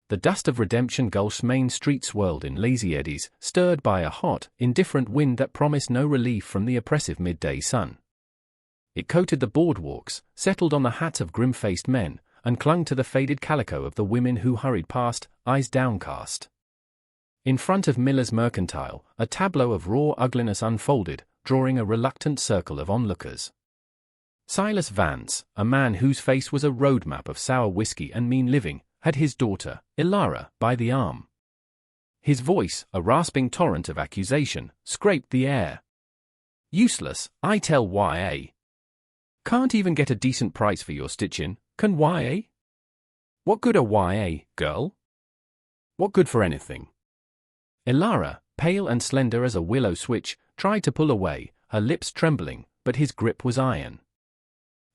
The dust of Redemption Gulch's main street swirled in lazy eddies, stirred by a hot, indifferent wind that promised no relief from the oppressive midday sun. It coated the boardwalks, settled on the hats of grim-faced men, and clung to the faded calico of the women who hurried past, eyes downcast. In front of Miller's Mercantile, a tableau of raw ugliness unfolded, drawing a reluctant circle of onlookers. Silas Vance, a man whose face was a roadmap of sour whiskey and mean living, had his daughter, Ilara, by the arm. His voice, a rasping torrent of accusation, scraped the air. "Useless, I tell Y.A. Can't even get a decent price for your stitching, can Y.A.? What good are Y.A., girl? What good for anything?" Ilara, pale and slender as a willow switch, tried to pull away, her lips trembling, but his grip was iron.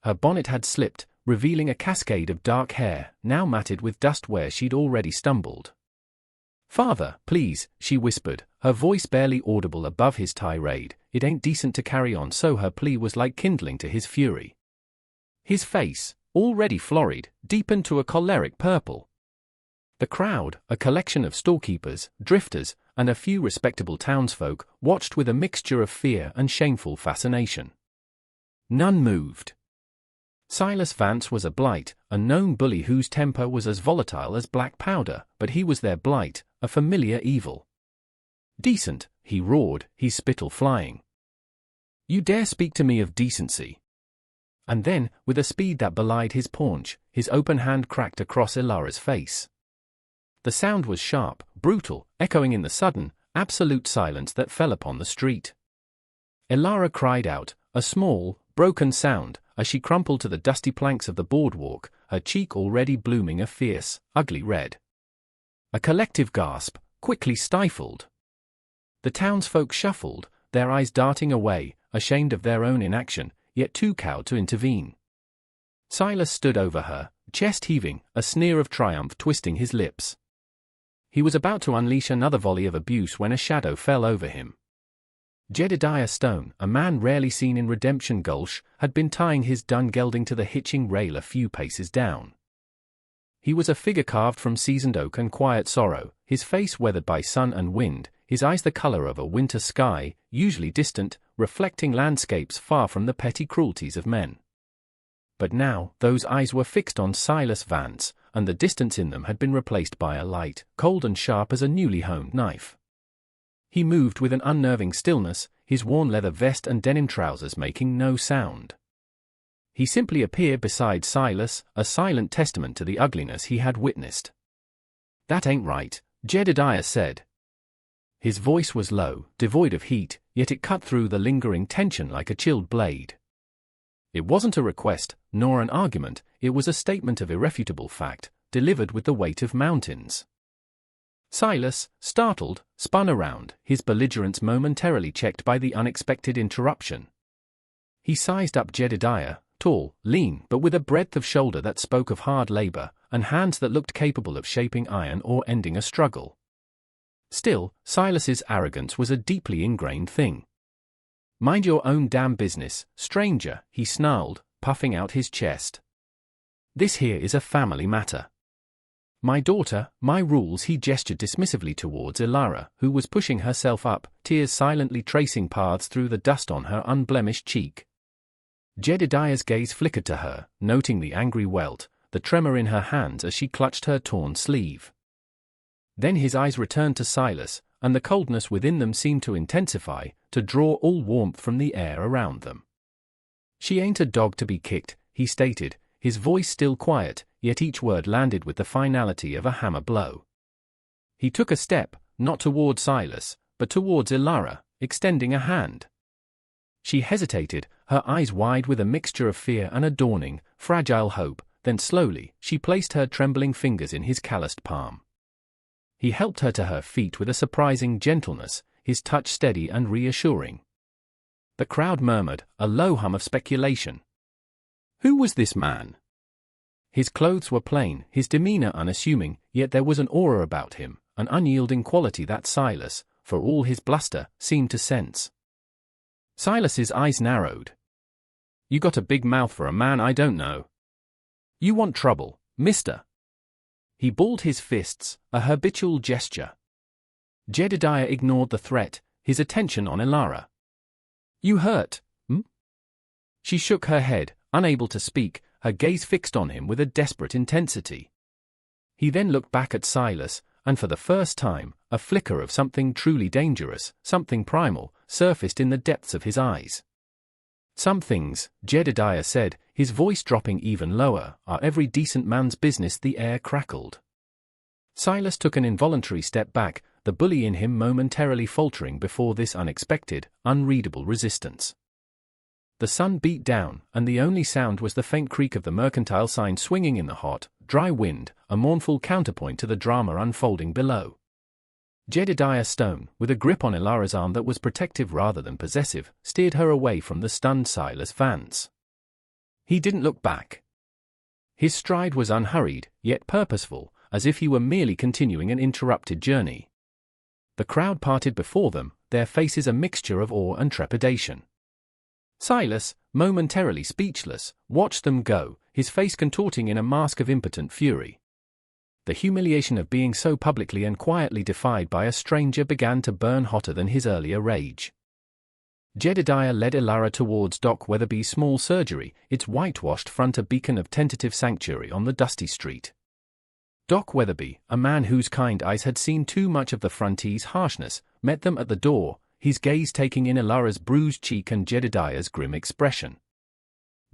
Her bonnet had slipped, revealing a cascade of dark hair, now matted with dust where she'd already stumbled. "Father, please," she whispered, her voice barely audible above his tirade. "It ain't decent to carry on." So her plea was like kindling to his fury. His face, already florried, deepened to a choleric purple. The crowd, a collection of storekeepers, drifters, and a few respectable townsfolk, watched with a mixture of fear and shameful fascination. None moved. Silas Vance was a blight, a known bully whose temper was as volatile as black powder, but he was their blight, a familiar evil. "Decent," he roared, his spittle flying. "You dare speak to me of decency?" And then, with a speed that belied his paunch, his open hand cracked across Ilara's face. The sound was sharp, brutal, echoing in the sudden, absolute silence that fell upon the street. Ilara cried out, a small, broken sound, as she crumpled to the dusty planks of the boardwalk, her cheek already blooming a fierce, ugly red. A collective gasp, quickly stifled. The townsfolk shuffled, their eyes darting away, ashamed of their own inaction, yet too cowed to intervene. Silas stood over her, chest heaving, a sneer of triumph twisting his lips. He was about to unleash another volley of abuse when a shadow fell over him. Jedediah Stone, a man rarely seen in Redemption Gulch, had been tying his dun gelding to the hitching rail a few paces down. He was a figure carved from seasoned oak and quiet sorrow, his face weathered by sun and wind, his eyes the color of a winter sky, usually distant, reflecting landscapes far from the petty cruelties of men. But now, those eyes were fixed on Silas Vance, and the distance in them had been replaced by a light, cold and sharp as a newly honed knife. He moved with an unnerving stillness, his worn leather vest and denim trousers making no sound. He simply appeared beside Silas, a silent testament to the ugliness he had witnessed. "That ain't right," Jedediah said. His voice was low, devoid of heat, yet it cut through the lingering tension like a chilled blade. It wasn't a request, nor an argument, it was a statement of irrefutable fact, delivered with the weight of mountains. Silas, startled, spun around, his belligerence momentarily checked by the unexpected interruption. He sized up Jedediah, tall, lean, but with a breadth of shoulder that spoke of hard labor, and hands that looked capable of shaping iron or ending a struggle. Still, Silas's arrogance was a deeply ingrained thing. "Mind your own damn business, stranger," he snarled, puffing out his chest. "This here is a family matter. My daughter, my rules." He gestured dismissively towards Ilara, who was pushing herself up, tears silently tracing paths through the dust on her unblemished cheek. Jedediah's gaze flickered to her, noting the angry welt, the tremor in her hands as she clutched her torn sleeve. Then his eyes returned to Silas, and the coldness within them seemed to intensify, to draw all warmth from the air around them. "She ain't a dog to be kicked," he stated, his voice still quiet, yet each word landed with the finality of a hammer blow. He took a step, not toward Silas, but towards Ilara, extending a hand. She hesitated, her eyes wide with a mixture of fear and a dawning, fragile hope, then slowly, she placed her trembling fingers in his calloused palm. He helped her to her feet with a surprising gentleness, his touch steady and reassuring. The crowd murmured, a low hum of speculation. Who was this man? His clothes were plain, his demeanor unassuming, yet there was an aura about him, an unyielding quality that Silas, for all his bluster, seemed to sense. Silas's eyes narrowed. "You got a big mouth for a man I don't know. You want trouble, mister?" He balled his fists, a habitual gesture. Jedediah ignored the threat, his attention on Elara. "You hurt, hmm?" She shook her head, unable to speak, her gaze fixed on him with a desperate intensity. He then looked back at Silas, and for the first time, a flicker of something truly dangerous, something primal, surfaced in the depths of his eyes. "Some things," Jedediah said, his voice dropping even lower, "are every decent man's business." The air crackled. Silas took an involuntary step back, the bully in him momentarily faltering before this unexpected, unreadable resistance. The sun beat down, and the only sound was the faint creak of the mercantile sign swinging in the hot, dry wind, a mournful counterpoint to the drama unfolding below. Jedediah Stone, with a grip on Elara's arm that was protective rather than possessive, steered her away from the stunned Silas Vance. He didn't look back. His stride was unhurried, yet purposeful, as if he were merely continuing an interrupted journey. The crowd parted before them, their faces a mixture of awe and trepidation. Silas, momentarily speechless, watched them go, his face contorting in a mask of impotent fury. The humiliation of being so publicly and quietly defied by a stranger began to burn hotter than his earlier rage. Jedediah led Elara towards Doc Weatherby's small surgery, its whitewashed front a beacon of tentative sanctuary on the dusty street. Doc Weatherby, a man whose kind eyes had seen too much of the frontie's harshness, met them at the door, his gaze taking in Elara's bruised cheek and Jedediah's grim expression.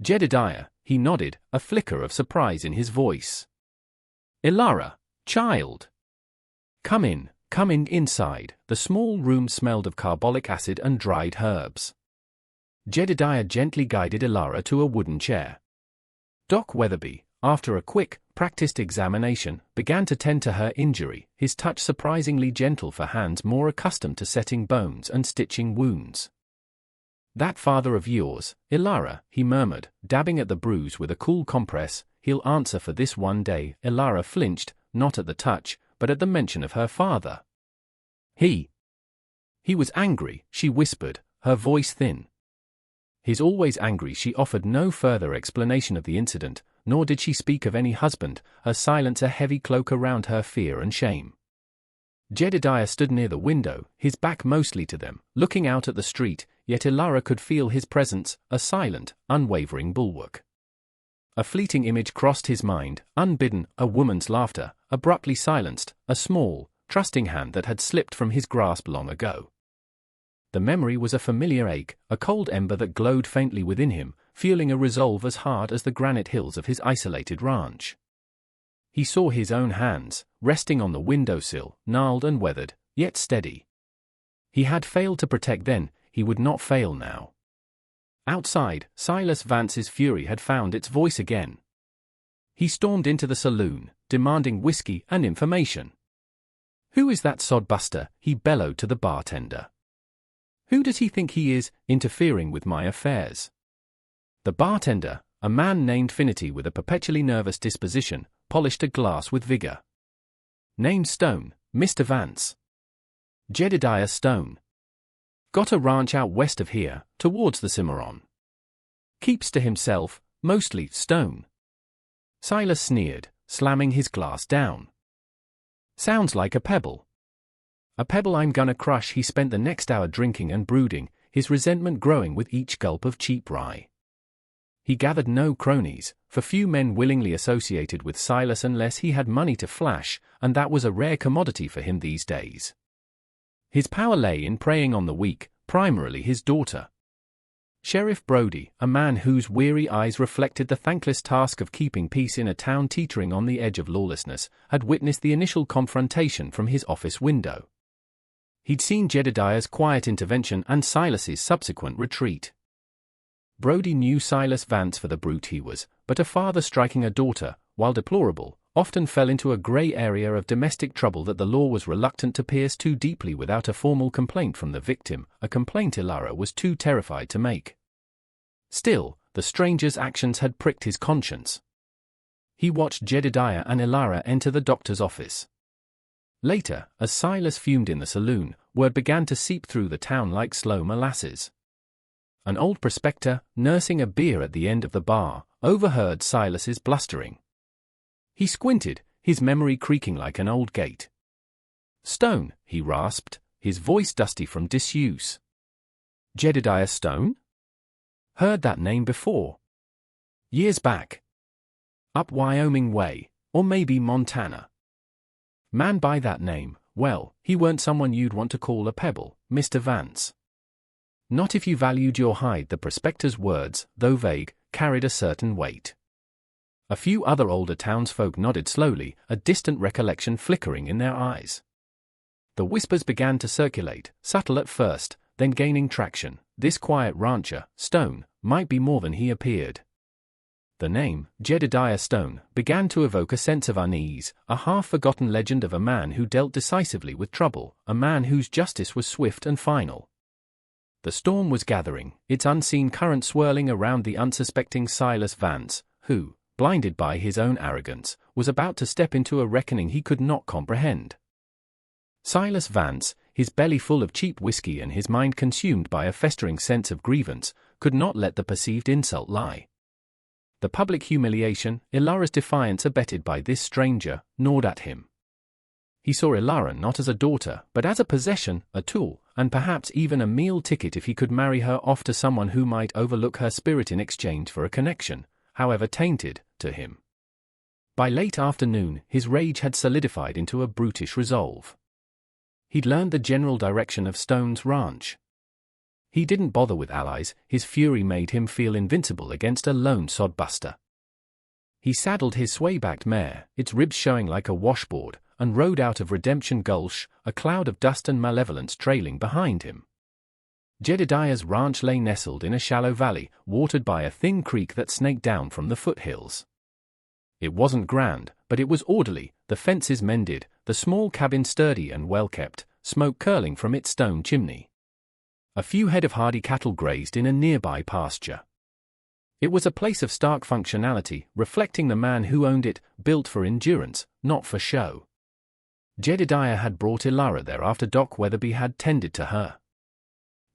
"Jedediah," he nodded, a flicker of surprise in his voice. "Elara, child. Come in inside." The small room smelled of carbolic acid and dried herbs. Jedediah gently guided Elara to a wooden chair. Doc Weatherby, after a quick, practiced examination, began to tend to her injury, his touch surprisingly gentle for hands more accustomed to setting bones and stitching wounds. "That father of yours, Elara," he murmured, dabbing at the bruise with a cool compress, "he'll answer for this one day." Elara flinched, not at the touch, but at the mention of her father. He was angry," she whispered, her voice thin. "He's always angry." She offered no further explanation of the incident, nor did she speak of any husband, her silence a heavy cloak around her fear and shame. Jedediah stood near the window, his back mostly to them, looking out at the street, yet Elara could feel his presence, a silent, unwavering bulwark. A fleeting image crossed his mind, unbidden, a woman's laughter, abruptly silenced, a small, trusting hand that had slipped from his grasp long ago. The memory was a familiar ache, a cold ember that glowed faintly within him, fueling a resolve as hard as the granite hills of his isolated ranch. He saw his own hands, resting on the windowsill, gnarled and weathered, yet steady. He had failed to protect then, he would not fail now. Outside, Silas Vance's fury had found its voice again. He stormed into the saloon, demanding whiskey and information. "Who is that sodbuster?" he bellowed to the bartender. "Who does he think he is, interfering with my affairs?" The bartender, a man named Finity with a perpetually nervous disposition, polished a glass with vigor. "Named Stone, Mr. Vance. Jedediah Stone. Got a ranch out west of here, towards the Cimarron. Keeps to himself, mostly, Stone." Silas sneered, slamming his glass down. "Sounds like a pebble." "A pebble I'm gonna crush." He spent the next hour drinking and brooding, his resentment growing with each gulp of cheap rye. He gathered no cronies, for few men willingly associated with Silas unless he had money to flash, and that was a rare commodity for him these days. His power lay in preying on the weak, primarily his daughter. Sheriff Brody, a man whose weary eyes reflected the thankless task of keeping peace in a town teetering on the edge of lawlessness, had witnessed the initial confrontation from his office window. He'd seen Jedediah's quiet intervention and Silas's subsequent retreat. Brody knew Silas Vance for the brute he was, but a father striking a daughter, while deplorable, often fell into a grey area of domestic trouble that the law was reluctant to pierce too deeply without a formal complaint from the victim, a complaint Elara was too terrified to make. Still, the stranger's actions had pricked his conscience. He watched Jedediah and Elara enter the doctor's office. Later, as Silas fumed in the saloon, word began to seep through the town like slow molasses. An old prospector, nursing a beer at the end of the bar, overheard Silas's blustering. He squinted, his memory creaking like an old gate. "Stone," he rasped, his voice dusty from disuse. "Jedediah Stone? Heard that name before. Years back. Up Wyoming way, or maybe Montana. Man by that name, well, he weren't someone you'd want to call a pebble, Mr. Vance. Not if you valued your hide." The prospector's words, though vague, carried a certain weight. A few other older townsfolk nodded slowly, a distant recollection flickering in their eyes. The whispers began to circulate, subtle at first, then gaining traction. This quiet rancher, Stone, might be more than he appeared. The name, Jedediah Stone, began to evoke a sense of unease, a half-forgotten legend of a man who dealt decisively with trouble, a man whose justice was swift and final. The storm was gathering, its unseen current swirling around the unsuspecting Silas Vance, who, blinded by his own arrogance, was about to step into a reckoning he could not comprehend. Silas Vance, his belly full of cheap whiskey and his mind consumed by a festering sense of grievance, could not let the perceived insult lie. The public humiliation, Ilara's defiance abetted by this stranger, gnawed at him. He saw Ilara not as a daughter, but as a possession, a tool, and perhaps even a meal ticket if he could marry her off to someone who might overlook her spirit in exchange for a connection, however tainted, to him. By late afternoon, his rage had solidified into a brutish resolve. He'd learned the general direction of Stone's ranch. He didn't bother with allies, his fury made him feel invincible against a lone sodbuster. He saddled his sway-backed mare, its ribs showing like a washboard, and rode out of Redemption Gulch, a cloud of dust and malevolence trailing behind him. Jedediah's ranch lay nestled in a shallow valley, watered by a thin creek that snaked down from the foothills. It wasn't grand, but it was orderly, the fences mended, the small cabin sturdy and well-kept, smoke curling from its stone chimney. A few head of hardy cattle grazed in a nearby pasture. It was a place of stark functionality, reflecting the man who owned it, built for endurance, not for show. Jedediah had brought Ilara there after Doc Weatherby had tended to her.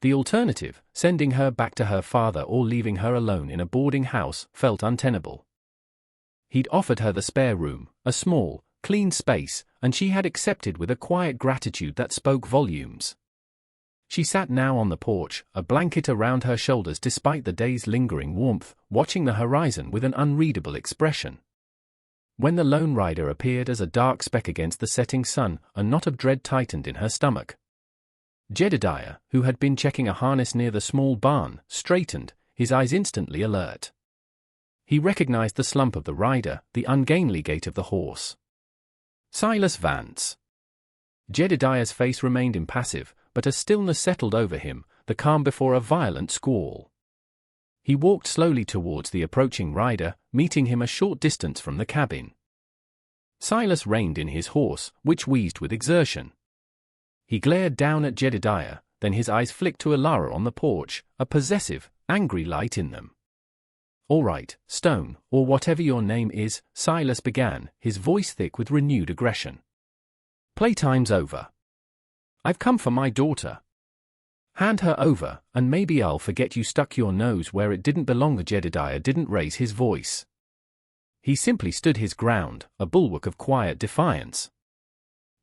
The alternative, sending her back to her father or leaving her alone in a boarding house, felt untenable. He'd offered her the spare room, a small, clean space, and she had accepted with a quiet gratitude that spoke volumes. She sat now on the porch, a blanket around her shoulders despite the day's lingering warmth, watching the horizon with an unreadable expression. When the lone rider appeared as a dark speck against the setting sun, a knot of dread tightened in her stomach. Jedediah, who had been checking a harness near the small barn, straightened, his eyes instantly alert. He recognized the slump of the rider, the ungainly gait of the horse. Silas Vance. Jedediah's face remained impassive, but a stillness settled over him, the calm before a violent squall. He walked slowly towards the approaching rider, meeting him a short distance from the cabin. Silas reined in his horse, which wheezed with exertion. He glared down at Jedediah, then his eyes flicked to Ilara on the porch, a possessive, angry light in them. "All right, Stone, or whatever your name is," Silas began, his voice thick with renewed aggression. "Playtime's over. I've come for my daughter. Hand her over, and maybe I'll forget you stuck your nose where it didn't belong." Jedediah didn't raise his voice. He simply stood his ground, a bulwark of quiet defiance.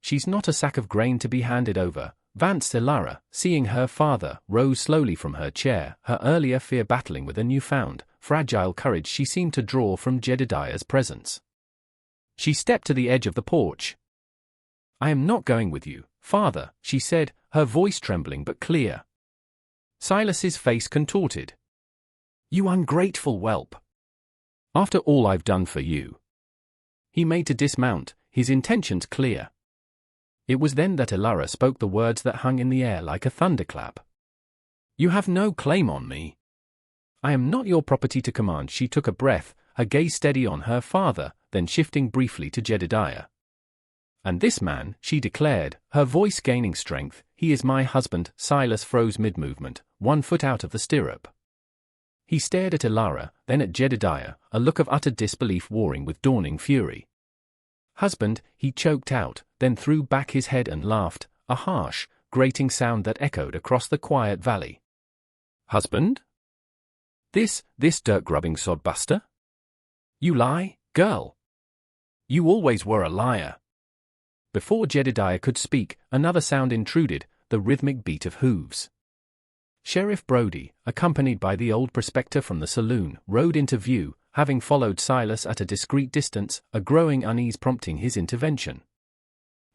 "She's not a sack of grain to be handed over." Vance. Ilara, seeing her father, rose slowly from her chair, her earlier fear battling with a newfound, fragile courage she seemed to draw from Jedediah's presence. She stepped to the edge of the porch. "I am not going with you, father," she said, her voice trembling but clear. Silas's face contorted. "You ungrateful whelp. After all I've done for you." He made to dismount, his intentions clear. It was then that Ilara spoke the words that hung in the air like a thunderclap. "You have no claim on me. I am not your property to command." She took a breath, her gaze steady on her father, then shifting briefly to Jedediah. "And this man," she declared, her voice gaining strength, "he is my husband." Silas froze mid-movement, 1 foot out of the stirrup. He stared at Ilara, then at Jedediah, a look of utter disbelief warring with dawning fury. "Husband," he choked out, then threw back his head and laughed, a harsh, grating sound that echoed across the quiet valley. "Husband? This dirt-grubbing sodbuster? You lie, girl. You always were a liar." Before Jedediah could speak, another sound intruded, the rhythmic beat of hooves. Sheriff Brody, accompanied by the old prospector from the saloon, rode into view, having followed Silas at a discreet distance, a growing unease prompting his intervention.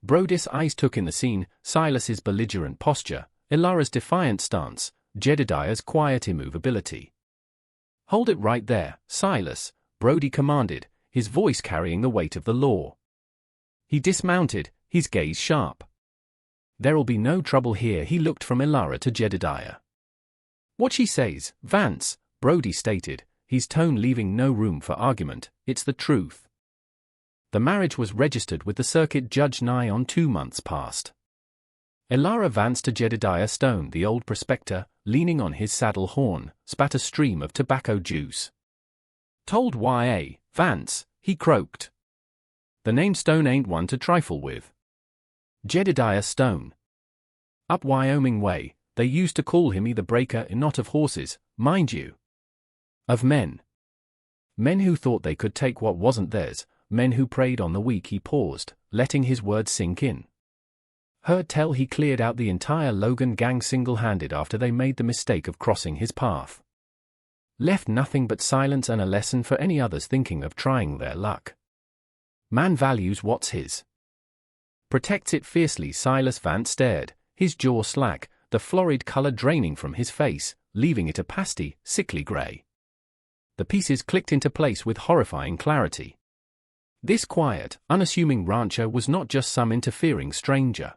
Brody's eyes took in the scene, Silas's belligerent posture, Ilara's defiant stance, Jedediah's quiet immovability. "Hold it right there, Silas," Brody commanded, his voice carrying the weight of the law. He dismounted, his gaze sharp. "There'll be no trouble here." He looked from Ilara to Jedediah. "What she says, Vance," Brody stated, his tone leaving no room for argument, "it's the truth. The marriage was registered with the circuit judge nigh on 2 months past." Ilara Vance to Jedediah Stone, the old prospector, leaning on his saddle horn, spat a stream of tobacco juice. "Told Y.A. Vance," he croaked. "The name Stone ain't one to trifle with. Jedediah Stone. Up Wyoming way, they used to call him the breaker, not of horses, mind you. Of men. Men who thought they could take what wasn't theirs, men who preyed on the weak." He paused, letting his words sink in. "Heard tell he cleared out the entire Logan gang single-handed after they made the mistake of crossing his path. Left nothing but silence and a lesson for any others thinking of trying their luck. Man values what's his. Protects it fiercely." Silas Vance stared, his jaw slack, the florid color draining from his face, leaving it a pasty, sickly gray. The pieces clicked into place with horrifying clarity. This quiet, unassuming rancher was not just some interfering stranger.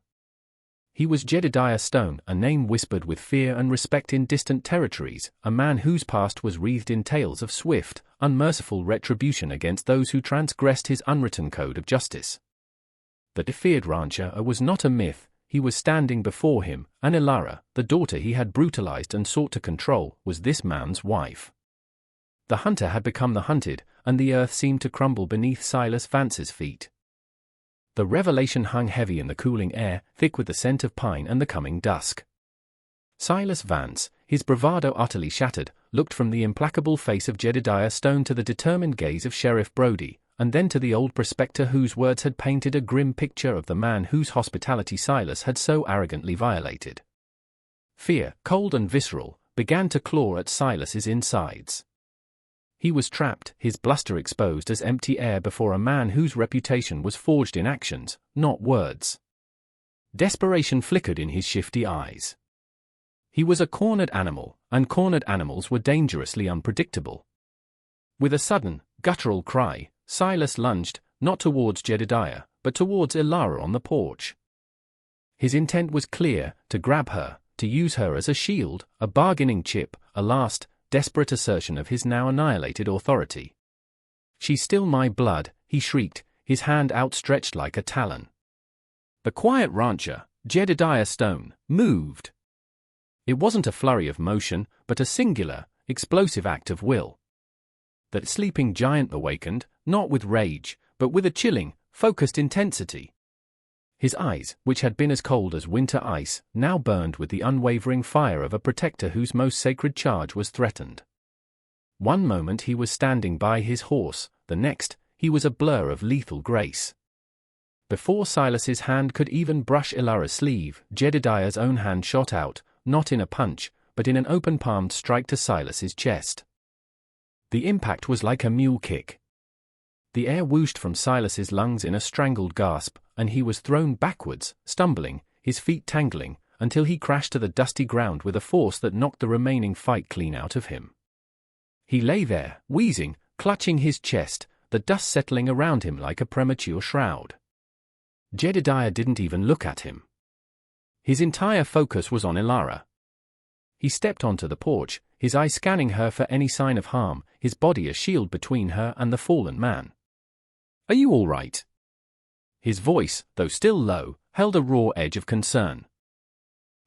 He was Jedediah Stone, a name whispered with fear and respect in distant territories, a man whose past was wreathed in tales of swift, unmerciful retribution against those who transgressed his unwritten code of justice. The feared rancher was not a myth. He was standing before him, and Ilara, the daughter he had brutalized and sought to control, was this man's wife. The hunter had become the hunted, and the earth seemed to crumble beneath Silas Vance's feet. The revelation hung heavy in the cooling air, thick with the scent of pine and the coming dusk. Silas Vance, his bravado utterly shattered, looked from the implacable face of Jedediah Stone to the determined gaze of Sheriff Brody, and then to the old prospector whose words had painted a grim picture of the man whose hospitality Silas had so arrogantly violated. Fear, cold and visceral, began to claw at Silas's insides. He was trapped, his bluster exposed as empty air before a man whose reputation was forged in actions, not words. Desperation flickered in his shifty eyes. He was a cornered animal, and cornered animals were dangerously unpredictable. With a sudden, guttural cry, Silas lunged, not towards Jedediah, but towards Ilara on the porch. His intent was clear, to grab her, to use her as a shield, a bargaining chip, a last, desperate assertion of his now annihilated authority. "She's still my blood," he shrieked, his hand outstretched like a talon. The quiet rancher, Jedediah Stone, moved. It wasn't a flurry of motion, but a singular, explosive act of will. That sleeping giant awakened, not with rage, but with a chilling, focused intensity. His eyes, which had been as cold as winter ice, now burned with the unwavering fire of a protector whose most sacred charge was threatened. One moment he was standing by his horse, the next, he was a blur of lethal grace. Before Silas's hand could even brush Ilara's sleeve, Jedediah's own hand shot out, not in a punch, but in an open-palmed strike to Silas's chest. The impact was like a mule kick. The air whooshed from Silas's lungs in a strangled gasp, and he was thrown backwards, stumbling, his feet tangling, until he crashed to the dusty ground with a force that knocked the remaining fight clean out of him. He lay there, wheezing, clutching his chest, the dust settling around him like a premature shroud. Jedediah didn't even look at him. His entire focus was on Ilara. He stepped onto the porch, his eyes scanning her for any sign of harm, his body a shield between her and the fallen man. "Are you all right?" His voice, though still low, held a raw edge of concern.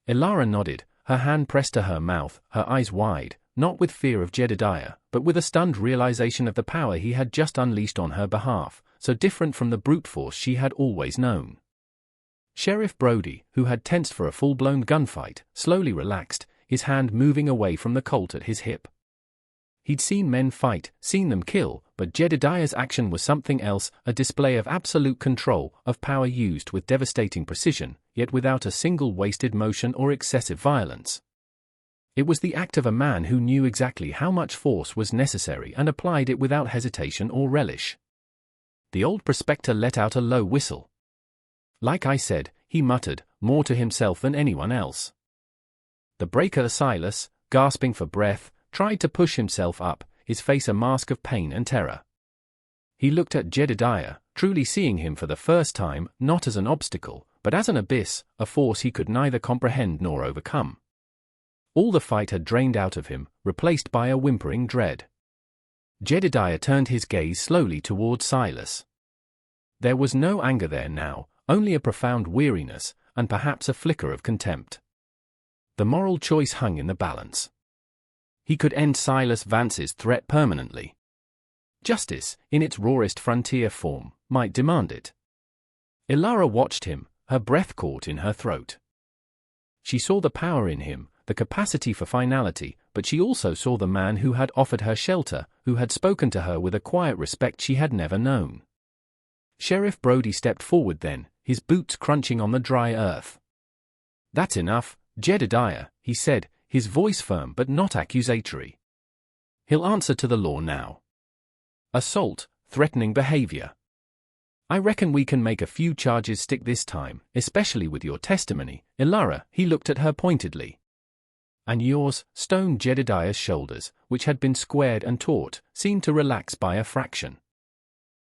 Ilara nodded, her hand pressed to her mouth, her eyes wide, not with fear of Jedediah, but with a stunned realization of the power he had just unleashed on her behalf, so different from the brute force she had always known. Sheriff Brody, who had tensed for a full-blown gunfight, slowly relaxed, his hand moving away from the Colt at his hip. He'd seen men fight, seen them kill, but Jedediah's action was something else, a display of absolute control, of power used with devastating precision, yet without a single wasted motion or excessive violence. It was the act of a man who knew exactly how much force was necessary and applied it without hesitation or relish. The old prospector let out a low whistle. Like I said, he muttered, more to himself than anyone else. The breaker Silas, gasping for breath, tried to push himself up, his face a mask of pain and terror. He looked at Jedediah, truly seeing him for the first time, not as an obstacle, but as an abyss, a force he could neither comprehend nor overcome. All the fight had drained out of him, replaced by a whimpering dread. Jedediah turned his gaze slowly towards Silas. There was no anger there now, only a profound weariness, and perhaps a flicker of contempt. The moral choice hung in the balance. He could end Silas Vance's threat permanently. Justice, in its rawest frontier form, might demand it. Ilara watched him, her breath caught in her throat. She saw the power in him, the capacity for finality, but she also saw the man who had offered her shelter, who had spoken to her with a quiet respect she had never known. Sheriff Brody stepped forward then, his boots crunching on the dry earth. "That's enough, Jedediah," he said, his voice firm but not accusatory. "He'll answer to the law now. Assault, threatening behavior. I reckon we can make a few charges stick this time, especially with your testimony, Ilara." He looked at her pointedly. "And yours." Stone Jedediah's shoulders, which had been squared and taut, seemed to relax by a fraction.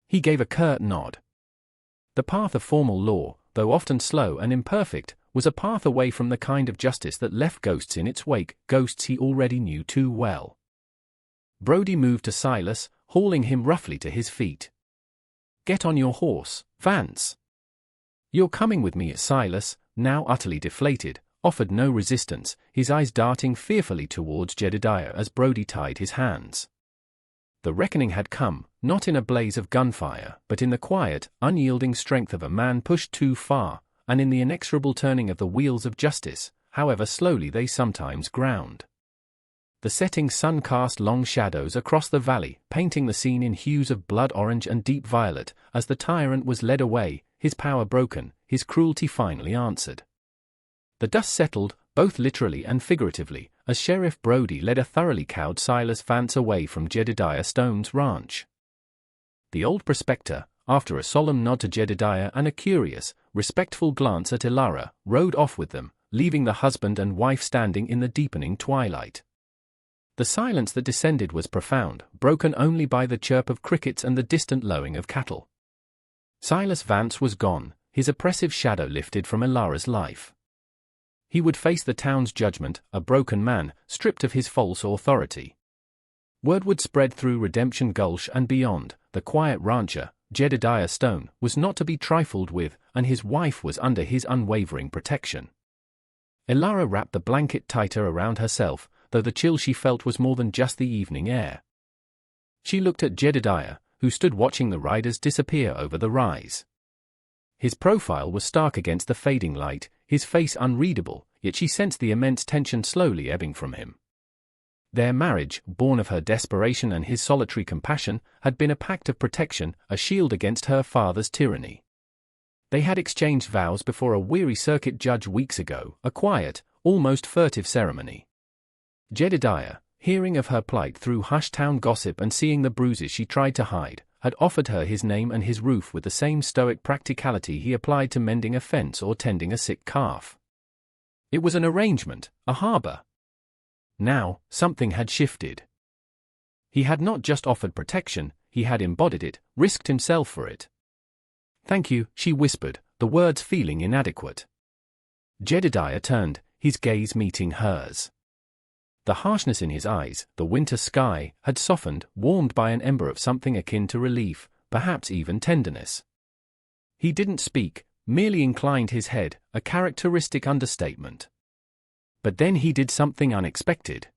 He gave a curt nod. The path of formal law, though often slow and imperfect, was a path away from the kind of justice that left ghosts in its wake, ghosts he already knew too well. Brody moved to Silas, hauling him roughly to his feet. "Get on your horse, Vance." "You're coming with me." Silas, now utterly deflated, offered no resistance, his eyes darting fearfully towards Jedediah as Brody tied his hands. The reckoning had come, not in a blaze of gunfire, but in the quiet, unyielding strength of a man pushed too far, and in the inexorable turning of the wheels of justice, however slowly they sometimes ground. The setting sun cast long shadows across the valley, painting the scene in hues of blood orange and deep violet, as the tyrant was led away, his power broken, his cruelty finally answered. The dust settled, both literally and figuratively, as Sheriff Brody led a thoroughly cowed Silas Vance away from Jedediah Stone's ranch. The old prospector, after a solemn nod to Jedediah and a curious, respectful glance at Ilara, rode off with them, leaving the husband and wife standing in the deepening twilight. The silence that descended was profound, broken only by the chirp of crickets and the distant lowing of cattle. Silas Vance was gone, his oppressive shadow lifted from Ilara's life. He would face the town's judgment, a broken man, stripped of his false authority. Word would spread through Redemption Gulch and beyond. The quiet rancher, Jedediah Stone, was not to be trifled with, and his wife was under his unwavering protection. Ilara wrapped the blanket tighter around herself, though the chill she felt was more than just the evening air. She looked at Jedediah, who stood watching the riders disappear over the rise. His profile was stark against the fading light, his face unreadable, yet she sensed the immense tension slowly ebbing from him. Their marriage, born of her desperation and his solitary compassion, had been a pact of protection, a shield against her father's tyranny. They had exchanged vows before a weary circuit judge weeks ago, a quiet, almost furtive ceremony. Jedediah, hearing of her plight through hushed town gossip and seeing the bruises she tried to hide, had offered her his name and his roof with the same stoic practicality he applied to mending a fence or tending a sick calf. It was an arrangement, a harbor. Now, something had shifted. He had not just offered protection, he had embodied it, risked himself for it. "Thank you," she whispered, the words feeling inadequate. Jedediah turned, his gaze meeting hers. The harshness in his eyes, the winter sky, had softened, warmed by an ember of something akin to relief, perhaps even tenderness. He didn't speak, merely inclined his head, a characteristic understatement. But then he did something unexpected.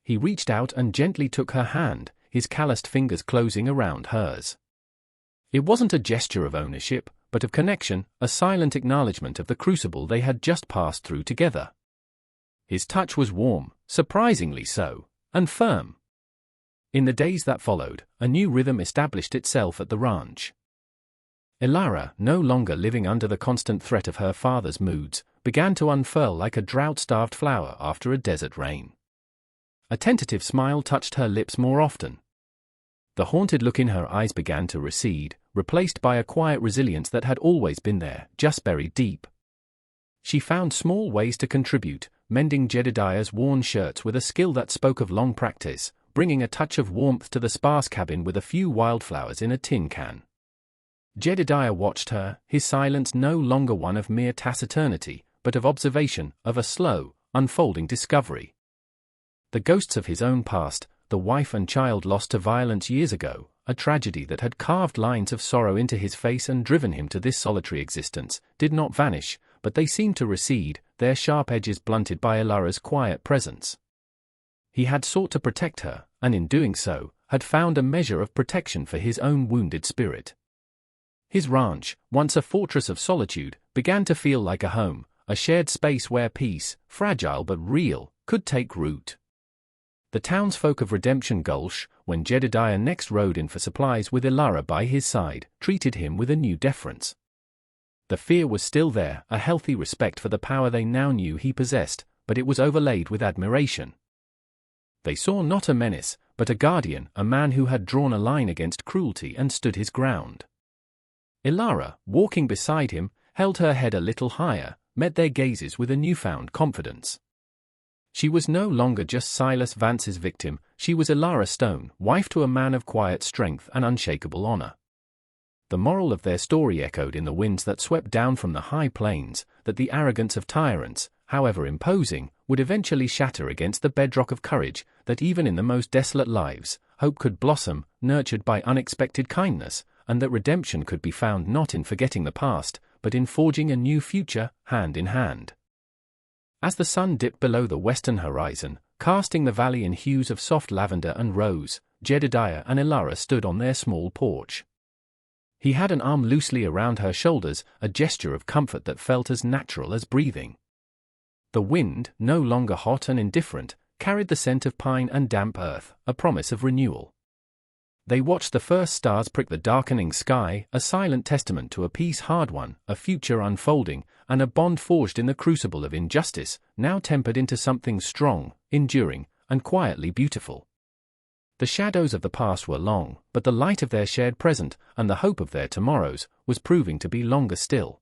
He reached out and gently took her hand, his calloused fingers closing around hers. It wasn't a gesture of ownership, but of connection, a silent acknowledgement of the crucible they had just passed through together. His touch was warm, surprisingly so, and firm. In the days that followed, a new rhythm established itself at the ranch. Ilara, no longer living under the constant threat of her father's moods, began to unfurl like a drought-starved flower after a desert rain. A tentative smile touched her lips more often. The haunted look in her eyes began to recede, replaced by a quiet resilience that had always been there, just buried deep. She found small ways to contribute, mending Jedediah's worn shirts with a skill that spoke of long practice, bringing a touch of warmth to the sparse cabin with a few wildflowers in a tin can. Jedediah watched her, his silence no longer one of mere taciturnity, but of observation, of a slow, unfolding discovery. The ghosts of his own past, the wife and child lost to violence years ago, a tragedy that had carved lines of sorrow into his face and driven him to this solitary existence, did not vanish, but they seemed to recede, their sharp edges blunted by Ilara's quiet presence. He had sought to protect her, and in doing so, had found a measure of protection for his own wounded spirit. His ranch, once a fortress of solitude, began to feel like a home, a shared space where peace, fragile but real, could take root. The townsfolk of Redemption Gulch, when Jedediah next rode in for supplies with Ilara by his side, treated him with a new deference. The fear was still there, a healthy respect for the power they now knew he possessed, but it was overlaid with admiration. They saw not a menace, but a guardian, a man who had drawn a line against cruelty and stood his ground. Ilara, walking beside him, held her head a little higher, met their gazes with a newfound confidence. She was no longer just Silas Vance's victim, she was Ilara Stone, wife to a man of quiet strength and unshakable honor. The moral of their story echoed in the winds that swept down from the high plains, that the arrogance of tyrants, however imposing, would eventually shatter against the bedrock of courage, that even in the most desolate lives, hope could blossom, nurtured by unexpected kindness, and that redemption could be found not in forgetting the past, but in forging a new future, hand in hand. As the sun dipped below the western horizon, casting the valley in hues of soft lavender and rose, Jedediah and Ilara stood on their small porch. He had an arm loosely around her shoulders, a gesture of comfort that felt as natural as breathing. The wind, no longer hot and indifferent, carried the scent of pine and damp earth, a promise of renewal. They watched the first stars prick the darkening sky, a silent testament to a peace hard won, a future unfolding, and a bond forged in the crucible of injustice, now tempered into something strong, enduring, and quietly beautiful. The shadows of the past were long, but the light of their shared present, and the hope of their tomorrows, was proving to be longer still.